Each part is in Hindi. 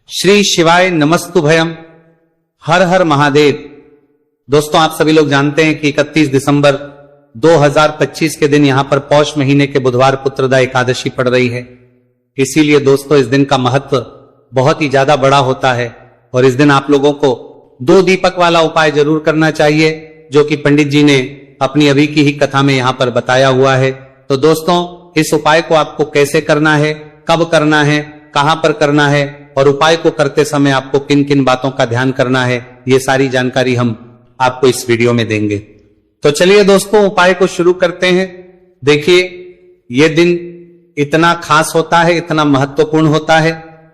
श्री शिवाय नमस्तुभयम। हर हर महादेव। दोस्तों, आप सभी लोग जानते हैं कि 31 दिसंबर 2025 के दिन यहां पर पौष महीने के बुधवार पुत्रदा एकादशी पड़ रही है। इसीलिए दोस्तों, इस दिन का महत्व बहुत ही ज्यादा बड़ा होता है और इस दिन आप लोगों को 2 दीपक वाला उपाय जरूर करना चाहिए, जो कि पंडित जी ने अपनी अभी की ही कथा में यहां पर बताया हुआ है। तो दोस्तों, इस उपाय को आपको कैसे करना है, कब करना है, कहां पर करना है और उपाय को करते समय आपको किन किन बातों का ध्यान करना है, ये सारी जानकारी हम आपको इस वीडियो में देंगे। तो चलिए दोस्तों, उपाय को शुरू करते हैं। देखिए, ये दिन इतना खास होता है, इतना महत्वपूर्ण होता है।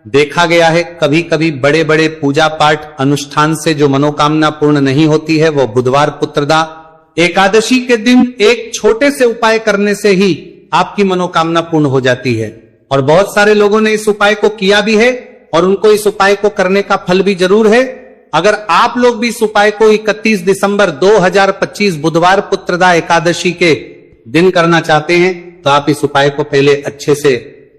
देखा गया है कभी कभी बड़े बड़े पूजा पाठ अनुष्ठान से जो मनोकामना पूर्ण नहीं होती है, वो बुधवार पुत्रदा एकादशी के दिन एक छोटे से उपाय करने से ही आपकी मनोकामना पूर्ण हो जाती है। और बहुत सारे लोगों ने इस उपाय को किया भी है और उनको इस उपाय को करने का फल भी जरूर है। अगर आप लोग भी इस उपाय को 31 दिसंबर 2025 बुधवार पुत्रदा एकादशी के दिन करना चाहते हैं, तो आप इस उपाय को पहले अच्छे से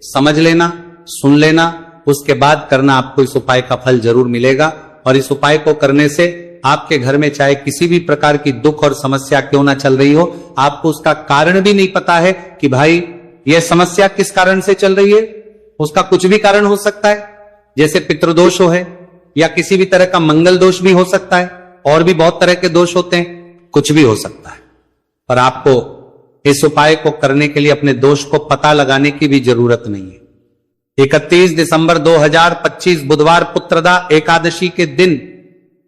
समझ लेना, सुन लेना, उसके बाद करना। आपको इस उपाय का फल जरूर मिलेगा। और इस उपाय को करने से आपके घर में चाहे किसी भी प्रकार की दुख और समस्या क्यों ना चल रही हो, आपको उसका कारण भी नहीं पता है कि भाई यह समस्या किस कारण से चल रही है, उसका कुछ भी कारण हो सकता है, जैसे पितृदोष हो है या किसी भी तरह का मंगल दोष भी हो सकता है, और भी बहुत तरह के दोष होते हैं, कुछ भी हो सकता है। पर आपको इस उपाय को करने के लिए अपने दोष को पता लगाने की भी जरूरत नहीं है। 31 दिसंबर 2025 बुधवार पुत्रदा एकादशी के दिन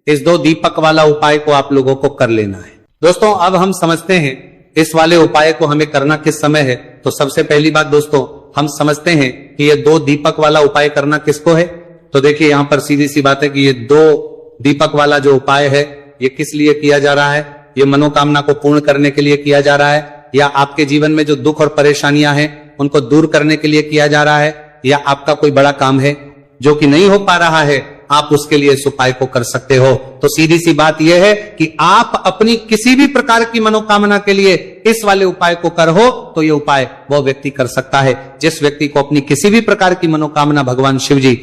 इस 2 दीपक वाला उपाय को आप लोगों को कर लेना है। दोस्तों, अब हम समझते हैं इस वाले उपाय को हमें करना किस समय है। तो सबसे पहली बात दोस्तों, हम समझते हैं कि ये 2 दीपक वाला उपाय करना किसको है। तो देखिए, यहां पर सीधी सी बात है कि ये 2 दीपक वाला जो उपाय है, ये किस लिए किया जा रहा है। ये मनोकामना को पूर्ण करने के लिए किया जा रहा है, या आपके जीवन में जो दुख और परेशानियां हैं उनको दूर करने के लिए किया जा रहा है, या आपका कोई बड़ा काम है जो कि नहीं हो पा रहा है, आप उसके लिए इस उपाय को कर सकते हो। तो सीधी सी बात यह है कि आप अपनी किसी भी प्रकार की मनोकामना के लिए इस वाले उपाय को करो, तो यह उपाय वो व्यक्ति कर सकता है जिस व्यक्ति को अपनी किसी भी प्रकार की मनोकामना भगवान शिव जी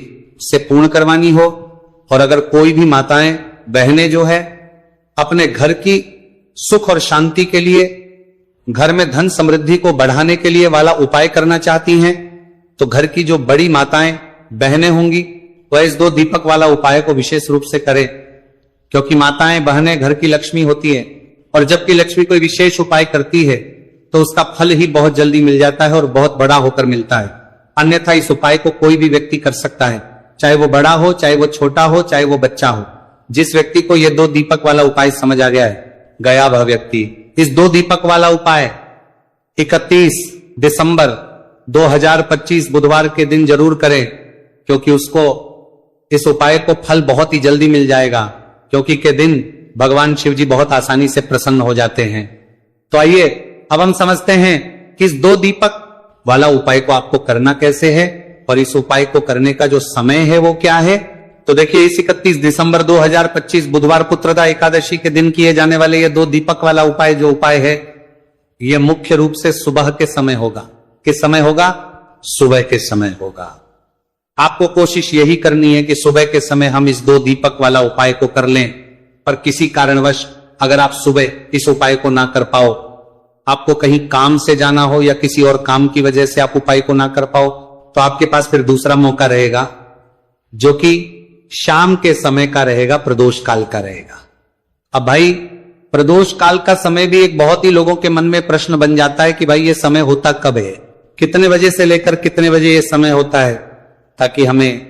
से पूर्ण करवानी हो। और अगर कोई भी माताएं बहनें जो है अपने घर की सुख और शांति के लिए, घर में धन समृद्धि को बढ़ाने के लिए वाला उपाय करना चाहती हैं, तो घर की जो बड़ी माताएं बहनें होंगी वह इस 2 दीपक वाला उपाय को विशेष रूप से करें, क्योंकि माताएं बहनें घर की लक्ष्मी होती है। और जबकि लक्ष्मी कोई विशेष उपाय करती है तो उसका फल ही बहुत जल्दी मिल जाता है और बहुत बड़ा होकर मिलता है। अन्यथा इस उपाय को कोई भी व्यक्ति कर सकता है, चाहे वो बड़ा हो, चाहे वो छोटा हो, चाहे वो बच्चा हो। जिस व्यक्ति को यह 2 दीपक वाला उपाय समझ आ गया है, गया वह व्यक्ति इस 2 दीपक वाला उपाय 31 दिसंबर 2025 बुधवार के दिन जरूर करें, क्योंकि उसको इस उपाय को फल बहुत ही जल्दी मिल जाएगा, क्योंकि के दिन भगवान शिव जी बहुत आसानी से प्रसन्न हो जाते हैं। तो आइए अब हम समझते हैं कि इस 2 दीपक वाला उपाय को आपको करना कैसे है और इस उपाय को करने का जो समय है वो क्या है। तो देखिए, इस 31 दिसंबर 2025 बुधवार पुत्रदा एकादशी के दिन किए जाने वाले ये 2 दीपक वाला उपाय जो उपाय है, ये मुख्य रूप से सुबह के समय होगा। किस समय होगा? सुबह के समय होगा। आपको कोशिश यही करनी है कि सुबह के समय हम इस 2 दीपक वाला उपाय को कर लें। पर किसी कारणवश अगर आप सुबह इस उपाय को ना कर पाओ, आपको कहीं काम से जाना हो या किसी और काम की वजह से आप उपाय को ना कर पाओ, तो आपके पास फिर दूसरा मौका रहेगा, जो कि शाम के समय का रहेगा, प्रदोष काल का रहेगा। अब भाई, प्रदोष काल का समय भी एक बहुत ही लोगों के मन में प्रश्न बन जाता है कि भाई ये समय होता कब है, कितने बजे से लेकर कितने बजे ये समय होता है, ताकि हमें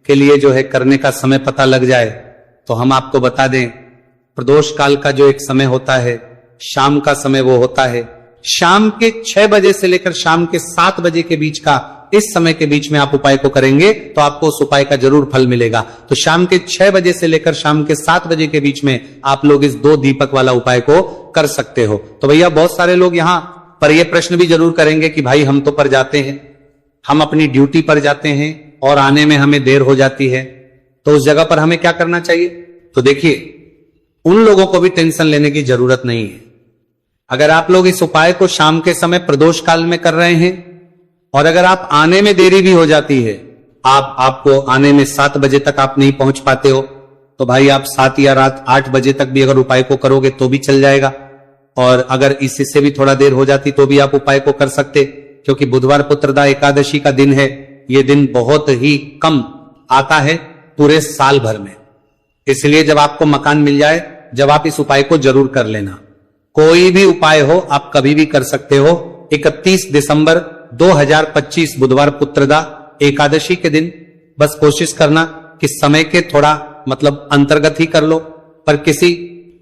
के लिए जो है करने का समय पता लग जाए। तो हम आपको बता दें, प्रदोष काल का जो एक समय होता है, शाम का समय वो होता है शाम के 6 बजे से लेकर शाम के 7 बजे के बीच का। इस समय के बीच में आप उपाय को करेंगे तो आपको उस उपाय का जरूर फल मिलेगा। तो शाम के 6 बजे से लेकर शाम के 7 बजे के बीच में आप लोग इस 2 दीपक वाला उपाय को कर सकते हो। तो भैया, बहुत सारे लोग यहां पर यह प्रश्न भी जरूर करेंगे कि भाई हम तो पर जाते हैं, हम अपनी ड्यूटी पर जाते हैं और आने में हमें देर हो जाती है, तो उस जगह पर हमें क्या करना चाहिए। तो देखिए, उन लोगों को भी टेंशन लेने की जरूरत नहीं है। अगर आप लोग इस उपाय को शाम के समय प्रदोष काल में कर रहे हैं और अगर आप आने में देरी भी हो जाती है, आपको आने में 7 बजे तक आप नहीं पहुंच पाते हो, तो भाई आप 7 या रात 8 बजे तक भी अगर उपाय को करोगे तो भी चल जाएगा। और अगर इससे भी थोड़ा देर हो जाती तो भी आप उपाय को कर सकते, क्योंकि बुधवार पुत्रदा एकादशी का दिन है। ये दिन बहुत ही कम आता है पूरे साल भर में, इसलिए जब आपको मकान मिल जाए, जब आप इस उपाय को जरूर कर लेना। कोई भी उपाय हो आप कभी भी कर सकते हो। 31 दिसंबर 2025 बुधवार पुत्रदा एकादशी के दिन बस कोशिश करना कि समय के थोड़ा मतलब अंतर्गत ही कर लो, पर किसी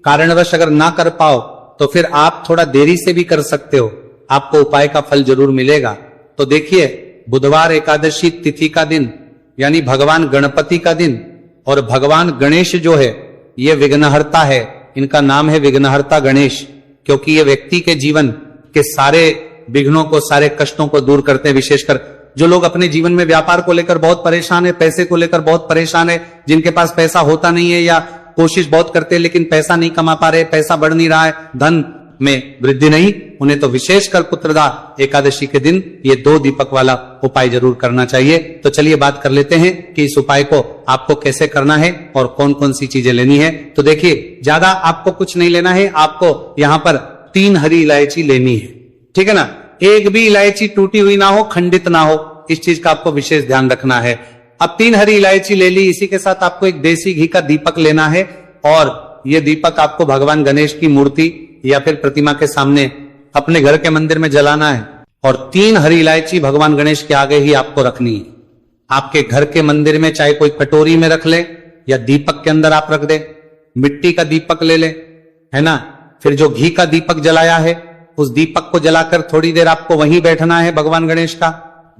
कारणवश अगर ना कर पाओ तो फिर आप थोड़ा देरी से भी कर सकते हो, आपको उपाय का फल जरूर मिलेगा। तो देखिए, बुधवार एकादशी तिथि का दिन यानी भगवान गणपति का दिन, और भगवान गणेश जो है ये विघ्नहर्ता है। इनका नाम है विघ्नहर्ता गणेश, क्योंकि ये व्यक्ति के जीवन के सारे विघ्नों को, सारे कष्टों को दूर करते हैं। विशेषकर जो लोग अपने जीवन में व्यापार को लेकर बहुत परेशान है, पैसे को लेकर बहुत परेशान है, जिनके पास पैसा होता नहीं है या कोशिश बहुत करते हैं लेकिन पैसा नहीं कमा पा रहे, पैसा बढ़ नहीं रहा है, धन में वृद्धि नहीं, उन्हें तो विशेषकर पुत्रदा एकादशी के दिन ये 2 दीपक वाला उपाय जरूर करना चाहिए। तो चलिए बात कर लेते हैं कि इस उपाय को आपको कैसे करना है और कौन कौन सी चीजें लेनी है। तो देखिए, ज्यादा आपको कुछ नहीं लेना है, आपको यहां पर 3 हरी इलायची लेनी है, ठीक है ना। एक भी इलायची टूटी हुई ना हो, खंडित ना हो, इस चीज का आपको विशेष ध्यान रखना है। अब 3 हरी इलायची ले ली, इसी के साथ आपको एक देसी घी का दीपक लेना है, और यह दीपक आपको भगवान गणेश की मूर्ति या फिर प्रतिमा के सामने अपने घर के मंदिर में जलाना है। और 3 हरी इलायची भगवान गणेश के आगे ही आपको रखनी है। आपके घर के मंदिर में चाहे कोई कटोरी में रख ले या दीपक के अंदर आप रख दे, मिट्टी का दीपक ले ले, है ना। फिर जो घी का दीपक जलाया है उस दीपक को जलाकर थोड़ी देर आपको वहीं बैठना है, भगवान गणेश का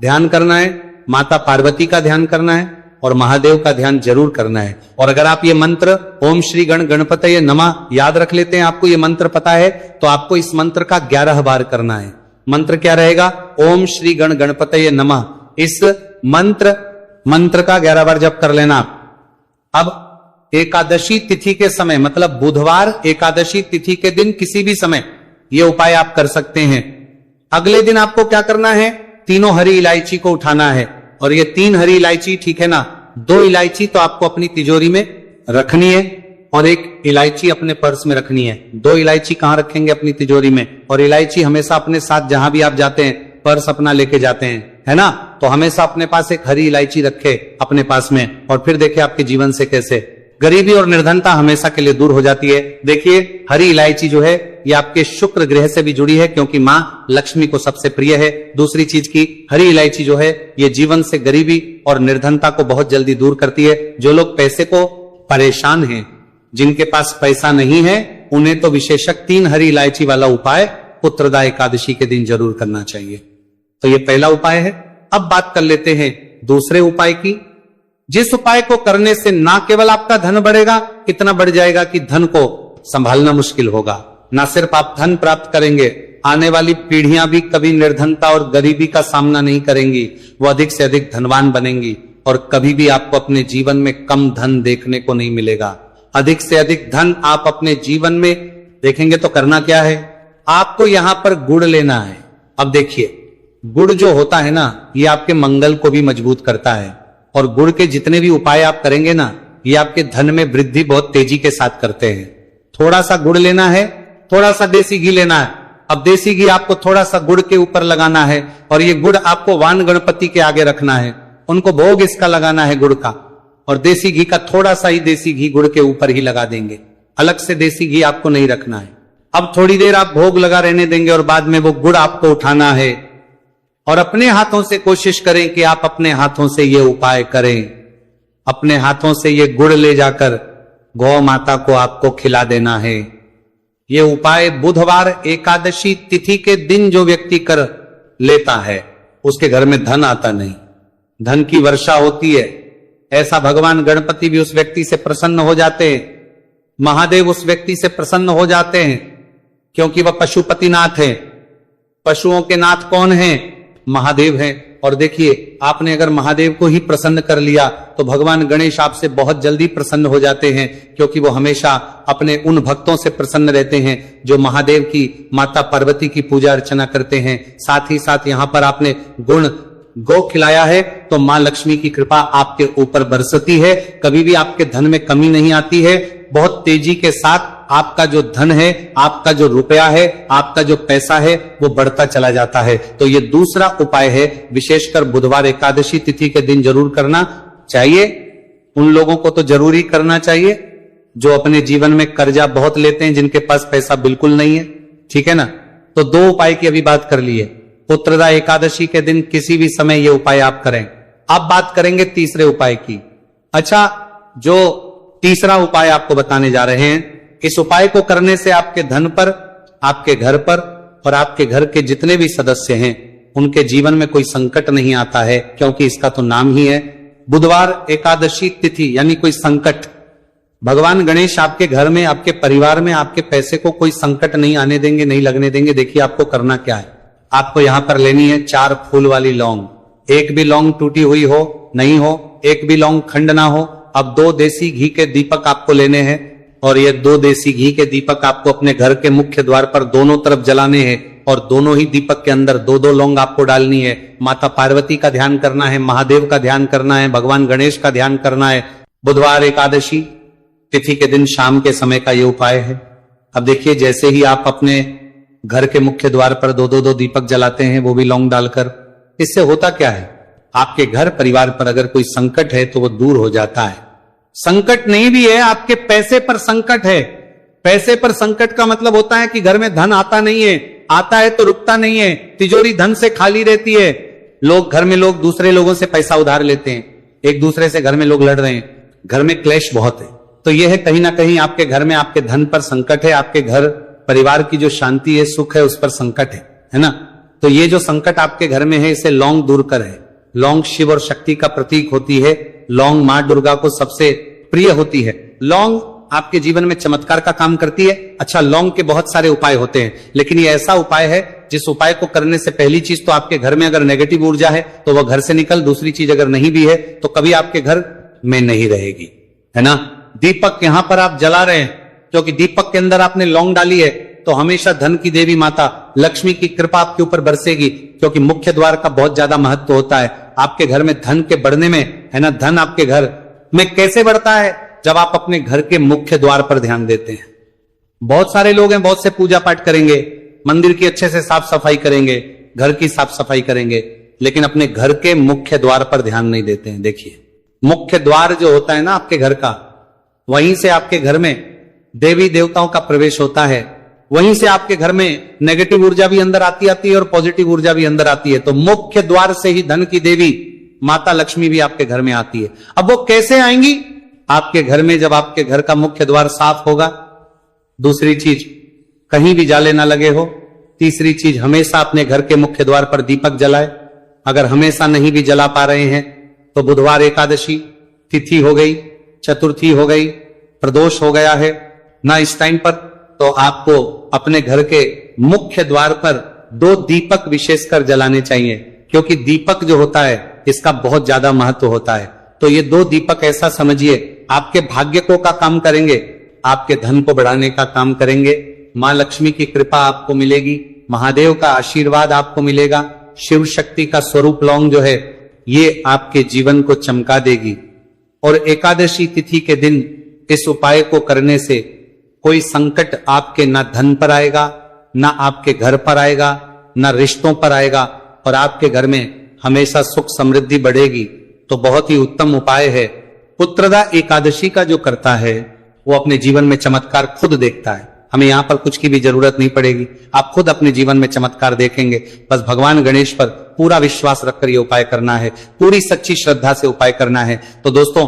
ध्यान करना है, माता पार्वती का ध्यान करना है और महादेव का ध्यान जरूर करना है। और अगर आप ये मंत्र ओम श्री गणपतये नमः याद रख लेते हैं, आपको ये मंत्र पता है, तो आपको इस मंत्र का 11 बार करना है। मंत्र क्या रहेगा? ओम श्री गणपतये नमः। इस मंत्र का 11 बार जप कर लेना आप। अब एकादशी तिथि के समय, मतलब बुधवार एकादशी तिथि के दिन किसी भी समय ये उपाय आप कर सकते हैं। अगले दिन आपको क्या करना है? 3 हरी इलायची को उठाना है, और ये 3 हरी इलायची, ठीक है ना, 2 इलायची तो आपको अपनी तिजोरी में रखनी है और 1 इलायची अपने पर्स में रखनी है। 2 इलायची कहां रखेंगे? अपनी तिजोरी में। और इलायची हमेशा अपने साथ जहां भी आप जाते हैं, पर्स अपना लेके जाते हैं, है ना, तो हमेशा अपने पास एक हरी इलायची रखे अपने पास में। और फिर देखिए आपके जीवन से कैसे गरीबी और निर्धनता हमेशा के लिए दूर हो जाती है। देखिए, हरी इलायची जो है ये आपके शुक्र ग्रह से भी जुड़ी है, क्योंकि मां लक्ष्मी को सबसे प्रिय है। दूसरी चीज की, हरी इलायची जो है ये जीवन से गरीबी और निर्धनता को बहुत जल्दी दूर करती है। जो लोग पैसे को परेशान हैं, जिनके पास पैसा नहीं है, उन्हें तो विशेषक 3 हरी इलायची वाला उपाय पुत्रदा एकादशी के दिन जरूर करना चाहिए। तो ये पहला उपाय है। अब बात कर लेते हैं दूसरे उपाय की, जिस उपाय को करने से ना केवल आपका धन बढ़ेगा, इतना बढ़ जाएगा कि धन को संभालना मुश्किल होगा। ना सिर्फ आप धन प्राप्त करेंगे, आने वाली पीढ़ियां भी कभी निर्धनता और गरीबी का सामना नहीं करेंगी, वो अधिक से अधिक धनवान बनेंगी। और कभी भी आपको अपने जीवन में कम धन देखने को नहीं मिलेगा। अधिक से अधिक धन आप अपने जीवन में देखेंगे। तो करना क्या है? आपको यहां पर गुड़ लेना है। अब देखिए, गुड़ जो होता है ना, ये आपके मंगल को भी मजबूत करता है, और गुड़ के जितने भी उपाय आप करेंगे ना, ये आपके धन में वृद्धि बहुत तेजी के साथ करते हैं। थोड़ा सा गुड़ लेना है, थोड़ा सा देसी घी लेना है। अब देसी घी आपको थोड़ा सा गुड़ के ऊपर लगाना है, और ये गुड़ आपको वान गणपति के आगे रखना है, उनको भोग इसका लगाना है गुड़ का। और देसी घी का थोड़ा सा ही देसी घी गुड़ के ऊपर ही लगा देंगे, अलग से देसी घी आपको नहीं रखना है। अब थोड़ी देर आप भोग लगा रहने देंगे, और बाद में वो गुड़ आपको उठाना है, और अपने हाथों से कोशिश करें कि आप अपने हाथों से ये उपाय करें। अपने हाथों से ये गुड़ ले जाकर गौ माता को आपको खिला देना है। ये उपाय बुधवार एकादशी तिथि के दिन जो व्यक्ति कर लेता है, उसके घर में धन आता नहीं, धन की वर्षा होती है। ऐसा भगवान गणपति भी उस व्यक्ति से प्रसन्न हो जाते हैं, महादेव उस व्यक्ति से प्रसन्न हो जाते हैं, क्योंकि वह पशुपतिनाथ है। पशुओं के नाथ कौन है? महादेव है। और देखिए, आपने अगर महादेव को ही प्रसन्न कर लिया तो भगवान गणेश आपसे बहुत जल्दी प्रसन्न हो जाते हैं, क्योंकि वो हमेशा अपने उन भक्तों से प्रसन्न रहते हैं जो महादेव की, माता पार्वती की पूजा अर्चना करते हैं। साथ ही साथ यहाँ पर आपने गुण गौ खिलाया है तो मां लक्ष्मी की कृपा आपके ऊपर बरसती है, कभी भी आपके धन में कमी नहीं आती है। बहुत तेजी के साथ आपका जो धन है, आपका जो रुपया है, आपका जो पैसा है वो बढ़ता चला जाता है। तो ये दूसरा उपाय है, विशेषकर बुधवार एकादशी तिथि के दिन जरूर करना चाहिए। उन लोगों को तो जरूरी करना चाहिए जो अपने जीवन में कर्जा बहुत लेते हैं, जिनके पास पैसा बिल्कुल नहीं है, ठीक है ना। तो दो उपाय की अभी बात कर ली है। पुत्रदा एकादशी के दिन किसी भी समय ये उपाय आप करें। अब बात करेंगे तीसरे उपाय की। अच्छा, जो तीसरा उपाय आपको बताने जा रहे हैं, इस उपाय को करने से आपके धन पर, आपके घर पर और आपके घर के जितने भी सदस्य हैं उनके जीवन में कोई संकट नहीं आता है, क्योंकि इसका तो नाम ही है बुधवार एकादशी तिथि, यानी कोई संकट। भगवान गणेश आपके घर में, आपके परिवार में, आपके पैसे को कोई संकट नहीं आने देंगे, नहीं लगने देंगे। देखिए आपको करना क्या है। आपको यहां पर लेनी है 4 फूल वाली लौंग। एक भी लौंग टूटी हुई हो, नहीं हो, एक भी लौंग खंड ना हो। अब 2 देसी घी के दीपक आपको लेने हैं और ये 2 देसी घी के दीपक आपको अपने घर के मुख्य द्वार पर दोनों तरफ जलाने हैं और दोनों ही दीपक के अंदर 2-2 लौंग आपको डालनी है। माता पार्वती का ध्यान करना है, महादेव का ध्यान करना है, भगवान गणेश का ध्यान करना है। बुधवार एकादशी तिथि के दिन शाम के समय का ये उपाय है। अब देखिए, जैसे ही आप अपने घर के मुख्य द्वार पर 2-2 दीपक जलाते हैं, वो भी लौंग डालकर, इससे होता क्या है, आपके घर परिवार पर अगर कोई संकट है तो वो दूर हो जाता है। संकट नहीं भी है, आपके पैसे पर संकट है। पैसे पर संकट का मतलब होता है कि घर में धन आता नहीं है, आता है तो रुकता नहीं है, तिजोरी धन से खाली रहती है। घर में लोग दूसरे लोगों से पैसा उधार लेते हैं, एक दूसरे से घर में लोग लड़ रहे हैं, घर में क्लेश बहुत है। तो यह है कहीं ना कहीं आपके घर में आपके धन पर संकट है, आपके घर परिवार की जो शांति है, सुख है, उस पर संकट है ना। तो ये जो संकट आपके घर में है, इसे लौंग दूर करे। लौंग शिव और शक्ति का प्रतीक होती है। लौंग मां दुर्गा को सबसे प्रिय होती है। लौंग आपके जीवन में चमत्कार का काम करती है। अच्छा, लौंग के बहुत सारे उपाय होते हैं, लेकिन ये ऐसा उपाय है जिस उपाय को करने से पहली चीज तो आपके घर में अगर नेगेटिव ऊर्जा है तो वह घर से निकल, दूसरी चीज अगर नहीं भी है तो कभी आपके घर में नहीं रहेगी, है ना। दीपक यहां पर आप जला रहे हैं क्योंकि दीपक के अंदर आपने लौंग डाली है, तो हमेशा धन की देवी माता लक्ष्मी की कृपा आपके ऊपर बरसेगी, क्योंकि मुख्य द्वार का बहुत ज्यादा महत्व होता है आपके घर में धन के बढ़ने में, है ना। धन आपके घर में कैसे बढ़ता है, जब आप अपने घर के मुख्य द्वार पर ध्यान देते हैं। बहुत सारे लोग हैं, बहुत से पूजा पाठ करेंगे, मंदिर की अच्छे से साफ सफाई करेंगे, घर की साफ सफाई करेंगे, लेकिन अपने घर के मुख्य द्वार पर ध्यान नहीं देते हैं। देखिए, मुख्य द्वार जो होता है ना आपके घर का, वहीं से आपके घर में देवी देवताओं का प्रवेश होता है, वहीं से आपके घर में नेगेटिव ऊर्जा भी अंदर आती है और पॉजिटिव ऊर्जा भी अंदर आती है। तो मुख्य द्वार से ही धन की देवी माता लक्ष्मी भी आपके घर में आती है। अब वो कैसे आएंगी आपके घर में, जब आपके घर का मुख्य द्वार साफ होगा। दूसरी चीज, कहीं भी जाले ना लगे हो। तीसरी चीज, हमेशा अपने घर के मुख्य द्वार पर दीपक जलाए। अगर हमेशा नहीं भी जला पा रहे हैं तो बुधवार एकादशी तिथि हो गई, चतुर्थी हो गई, प्रदोष हो गया है ना, इस टाइम पर तो आपको अपने घर के मुख्य द्वार पर 2 दीपक विशेषकर जलाने चाहिए, क्योंकि दीपक जो होता है इसका बहुत ज्यादा महत्व होता है। तो ये 2 दीपक ऐसा समझिए आपके भाग्य को का काम करेंगे, आपके धन को बढ़ाने का काम करेंगे। मां लक्ष्मी की कृपा आपको मिलेगी, महादेव का आशीर्वाद आपको मिलेगा, शिव शक्ति का स्वरूप लौंग जो है ये आपके जीवन को चमका देगी। और एकादशी तिथि के दिन इस उपाय को करने से कोई संकट आपके ना धन पर आएगा, ना आपके घर पर आएगा, ना रिश्तों पर आएगा, और आपके घर में हमेशा सुख समृद्धि बढ़ेगी। तो बहुत ही उत्तम उपाय है। पुत्रदा एकादशी का जो करता है वो अपने जीवन में चमत्कार खुद देखता है। हमें यहां पर कुछ की भी जरूरत नहीं पड़ेगी, आप खुद अपने जीवन में चमत्कार देखेंगे। बस भगवान गणेश पर पूरा विश्वास रखकर ये उपाय करना है, पूरी सच्ची श्रद्धा से उपाय करना है। तो दोस्तों,